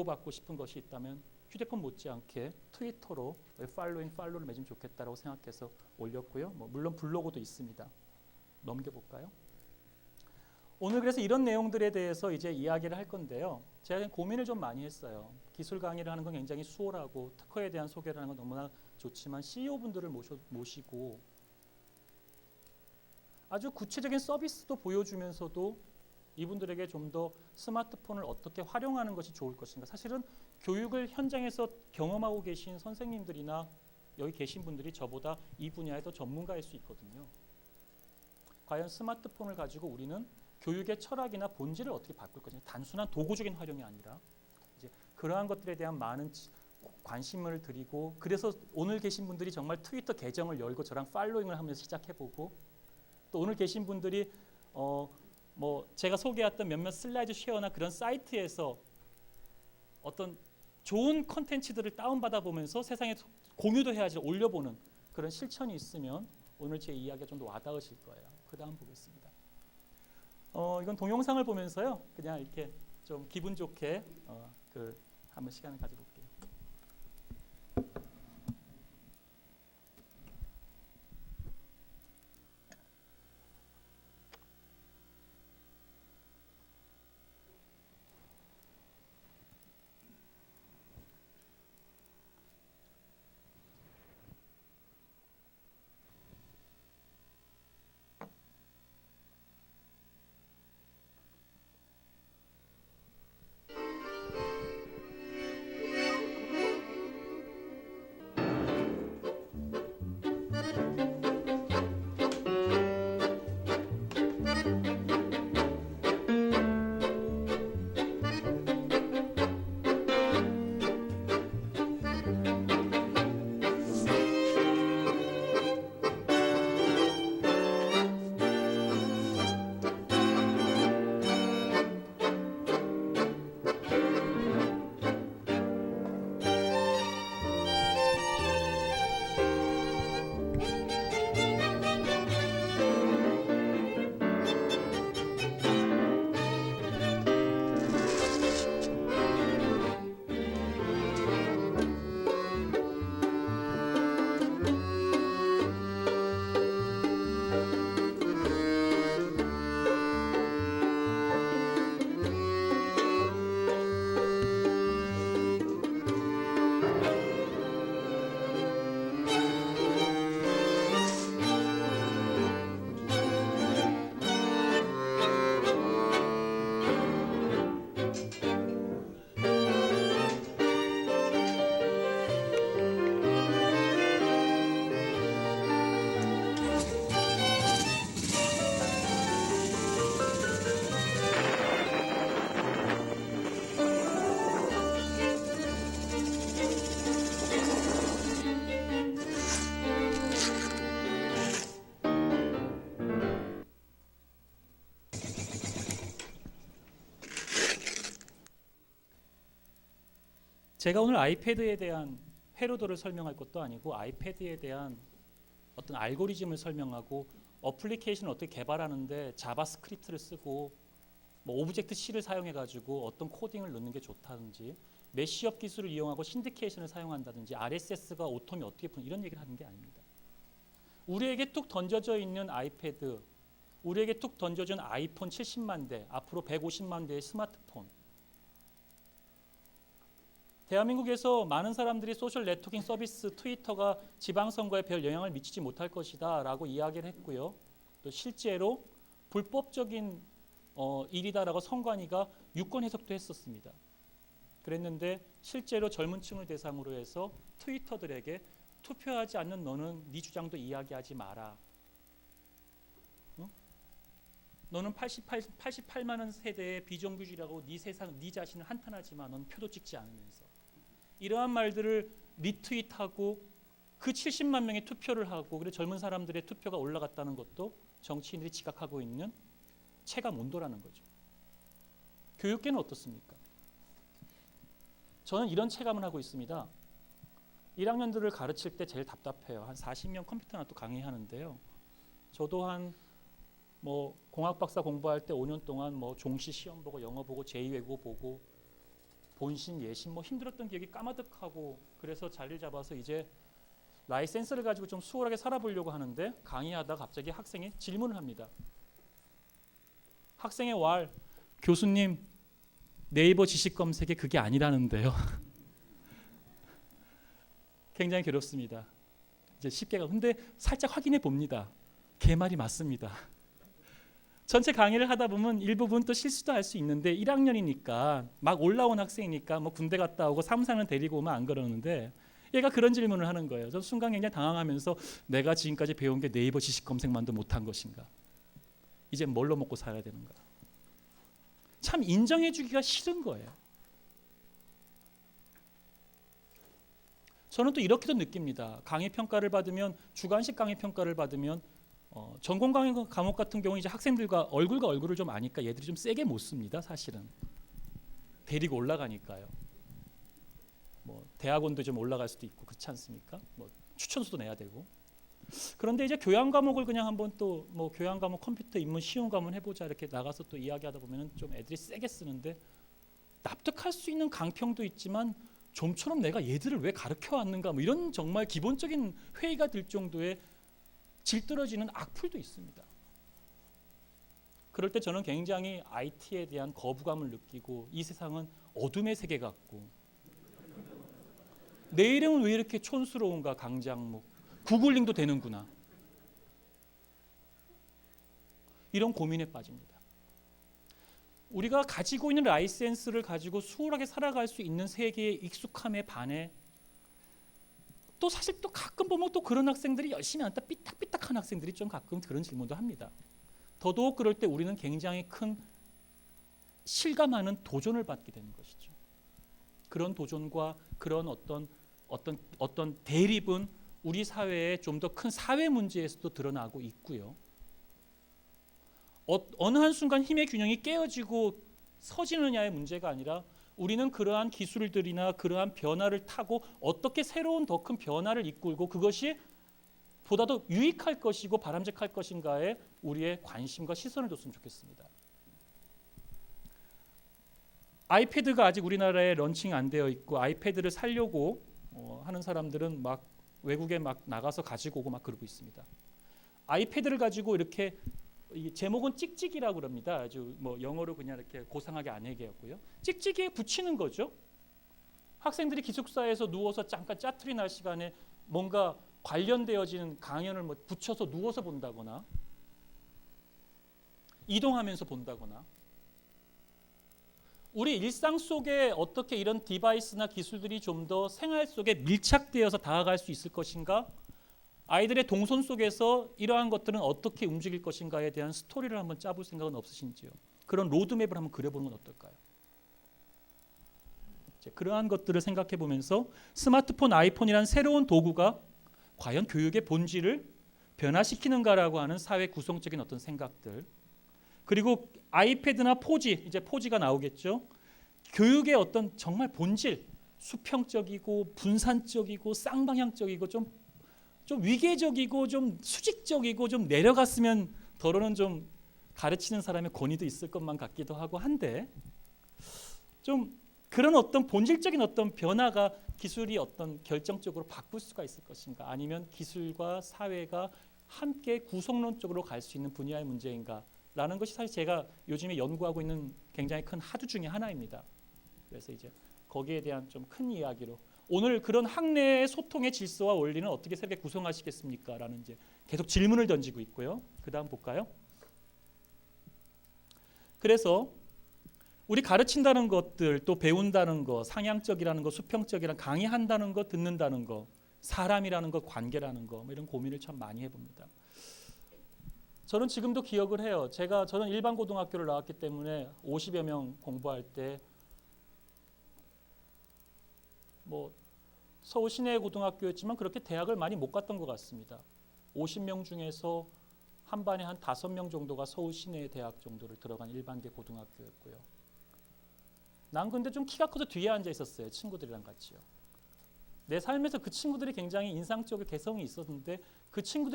받고 싶은 것이 있다면 휴대폰 못지않게 트위터로 팔로를 맺으면 좋겠다라고 생각해서 올렸고요. 물론 블로그도 있습니다. 넘겨볼까요? 오늘 그래서 이런 내용들에 대해서 이제 이야기를 할 건데요. 제가 고민을 좀 많이 했어요. 기술 강의를 하는 건 굉장히 수월하고 특허에 대한 소개를 하는 건 너무나 좋지만 CEO분들을 모시고 아주 구체적인 서비스도 보여주면서도 이분들에게 좀 더 스마트폰을 어떻게 활용하는 것이 좋을 것인가. 사실은 교육을 현장에서 경험하고 계신 선생님들이나 여기 계신 분들이 저보다 이 분야에 더 전문가일 수 있거든요. 과연 스마트폰을 가지고 우리는 교육의 철학이나 본질을 어떻게 바꿀 것인가. 단순한 도구적인 활용이 아니라 이제 그러한 것들에 대한 많은 관심을 드리고, 그래서 오늘 계신 분들이 정말 트위터 계정을 열고 저랑 팔로잉을 하면서 시작해보고, 또 오늘 계신 분들이 제가 소개했던 몇몇 슬라이드 쉐어나 그런 사이트에서 어떤 좋은 컨텐츠들을 다운받아 보면서 세상에 공유도 해야지 올려보는 그런 실천이 있으면 오늘 제 이야기가 좀 더 와닿으실 거예요. 그 다음 보겠습니다. 이건 동영상을 보면서요, 그냥 이렇게 좀 기분 좋게 한번 시간을 가져볼게요. 제가 오늘 아이패드에 대한 회로도를 설명할 것도 아니고 아이패드에 대한 어떤 알고리즘을 설명하고 어플리케이션을 어떻게 개발하는데 자바스크립트를 쓰고 오브젝트 C를 사용해 가지고 어떤 코딩을 넣는 게 좋다든지 메시업 기술을 이용하고 신디케이션을 사용한다든지 RSS가 오톰이 어떻게 푸는 이런 얘기를 하는 게 아닙니다. 우리에게 뚝 던져져 있는 아이패드, 우리에게 뚝 던져진 아이폰 70만 대, 앞으로 150만 대의 스마트폰, 대한민국에서 많은 사람들이 소셜 네트워킹 서비스 트위터가 지방선거에 별 영향을 미치지 못할 것이다 라고 이야기를 했고요. 또 실제로 불법적인 일이다라고 선관위가 유권 해석도 했었습니다. 그랬는데 실제로 젊은 층을 대상으로 해서 트위터들에게 투표하지 않는 너는 네 주장도 이야기하지 마라. 너는 88만 세대의 비정규직이라고 네 자신을 한탄하지 마. 넌 표도 찍지 않으면서. 이러한 말들을 리트윗하고 그 70만 명의 투표를 하고 그리고 젊은 사람들의 투표가 올라갔다는 것도 정치인들이 지각하고 있는 체감 온도라는 거죠. 교육계는 어떻습니까? 저는 이런 체감을 하고 있습니다. 1학년들을 가르칠 때 제일 답답해요. 한 40명 컴퓨터나 또 강의하는데요. 저도 한 공학 박사 공부할 때 5년 동안 종시 시험 보고 영어 보고 제2외국어 보고 본심, 예심 뭐 힘들었던 기억이 까마득하고 그래서 자리를 잡아서 이제 라이센스를 가지고 좀 수월하게 살아보려고 하는데 강의하다 갑자기 학생이 질문을 합니다. 학생의 왈, 교수님 네이버 지식 검색에 그게 아니라는데요. 굉장히 괴롭습니다. 이제 쉽게 근데 살짝 확인해 봅니다. 걔 말이 맞습니다. 전체 강의를 하다 보면 일부분 또 실수도 할 수 있는데 1학년이니까 막 올라온 학생이니까 뭐 군대 갔다 오고 3, 4년 데리고 오면 안 그러는데 얘가 그런 질문을 하는 거예요. 저 순간 굉장히 당황하면서 내가 지금까지 배운 게 네이버 지식 검색만도 못한 것인가? 이제 뭘로 먹고 살아야 되는가? 참 인정해 주기가 싫은 거예요. 저는 또 이렇게도 느낍니다. 강의 평가를 받으면 주관식 강의 평가를 받으면 전공 강의 과목 같은 경우 이제 학생들과 얼굴을 좀 아니까 얘들이 좀 세게 못 씁니다. 사실은 데리고 올라가니까요. 뭐 대학원도 좀 올라갈 수도 있고 그렇지 않습니까? 뭐 추천수도 내야 되고. 그런데 이제 교양 과목을 그냥 한번 또 뭐 교양 과목 컴퓨터 입문 쉬운 과목 해보자 이렇게 나가서 또 이야기하다 보면은 좀 애들이 세게 쓰는데 납득할 수 있는 강평도 있지만 좀처럼 내가 얘들을 왜 가르쳐 왔는가 뭐 이런 정말 기본적인 회의가 들 정도의 질떨어지는 악플도 있습니다. 그럴 때 저는 굉장히 IT에 대한 거부감을 느끼고 이 세상은 어둠의 세계 같고 내 이름은 왜 이렇게 촌스러운가 강장묵 구글링도 되는구나 이런 고민에 빠집니다. 우리가 가지고 있는 라이센스를 가지고 수월하게 살아갈 수 있는 세계의 익숙함에 반해 또 사실 또 가끔 보면 또 그런 학생들이 열심히 한다 삐딱삐딱한 학생들이 좀 가끔 그런 질문도 합니다. 더더욱 그럴 때 우리는 굉장히 큰 실감하는 도전을 받게 되는 것이죠. 그런 도전과 그런 어떤 대립은 우리 사회의 좀 더 큰 사회 문제에서도 드러나고 있고요. 어느 한순간 힘의 균형이 깨어지고 서지느냐의 문제가 아니라 우리는 그러한 기술들이나 그러한 변화를 타고 어떻게 새로운 더 큰 변화를 이끌고 그것이 보다 더 유익할 것이고 바람직할 것인가에 우리의 관심과 시선을 뒀으면 좋겠습니다. 아이패드가 아직 우리나라에 런칭 안 되어 있고 아이패드를 사려고 하는 사람들은 막 외국에 막 나가서 가지고 오고 막 그러고 있습니다. 아이패드를 가지고 이렇게 제목은 찍찍이라고 그럽니다. 아주 뭐 영어로 그냥 이렇게 고상하게 안 얘기했고요. 찍찍이에 붙이는 거죠. 학생들이 기숙사에서 누워서 잠깐 짜투리 날 시간에 뭔가 관련되어지는 강연을 뭐 붙여서 누워서 본다거나 이동하면서 본다거나 우리 일상 속에 어떻게 이런 디바이스나 기술들이 좀 더 생활 속에 밀착되어서 다가갈 수 있을 것인가? 아이들의 동선 속에서 이러한 것들은 어떻게 움직일 것인가에 대한 스토리를 한번 짜볼 생각은 없으신지요? 그런 로드맵을 한번 그려보는 건 어떨까요? 그러한 것들을 생각해 보면서 스마트폰, 아이폰이란 새로운 도구가 과연 교육의 본질을 변화시키는가라고 하는 사회 구성적인 어떤 생각들 그리고 아이패드나 포지, 이제 포지가 나오겠죠. 교육의 어떤 정말 본질, 수평적이고 분산적이고 쌍방향적이고 좀 위계적이고 좀 수직적이고 좀 내려갔으면 더러는 좀 가르치는 사람의 권위도 있을 것만 같기도 하고 한데 좀 그런 어떤 본질적인 어떤 변화가 기술이 어떤 결정적으로 바꿀 수가 있을 것인가 아니면 기술과 사회가 함께 구성론적으로 갈 수 있는 분야의 문제인가 라는 것이 사실 제가 요즘에 연구하고 있는 굉장히 큰 하두 중에 하나입니다. 그래서 이제 거기에 대한 좀 큰 이야기로 오늘 그런 학내의 소통의 질서와 원리는 어떻게 새롭게 구성하시겠습니까? 라는 이제 계속 질문을 던지고 있고요. 그 다음 볼까요? 그래서 우리 가르친다는 것들 또 배운다는 거 상향적이라는 거 수평적이라는 강의한다는 거 듣는다는 거 사람이라는 거 관계라는 거 뭐 이런 고민을 참 많이 해봅니다. 저는 지금도 기억을 해요. 저는 일반 고등학교를 나왔기 때문에 50여 명 공부할 때 뭐 서울 시내 고등학교였지만 그렇게 대학을 많이 못 갔던 것 같습니다. 50명 중에서 한 반에 한 5명 정도가 서울 시내 대학 정도를 들어간 일반계 고등학교였고요. 난 근데 좀 키가 커서 뒤에 앉아 있었어요. 친구들이랑 같이요. 내 삶에서 그 친구들이 굉장히 인상적인 개성이 있었는데 그 친구들이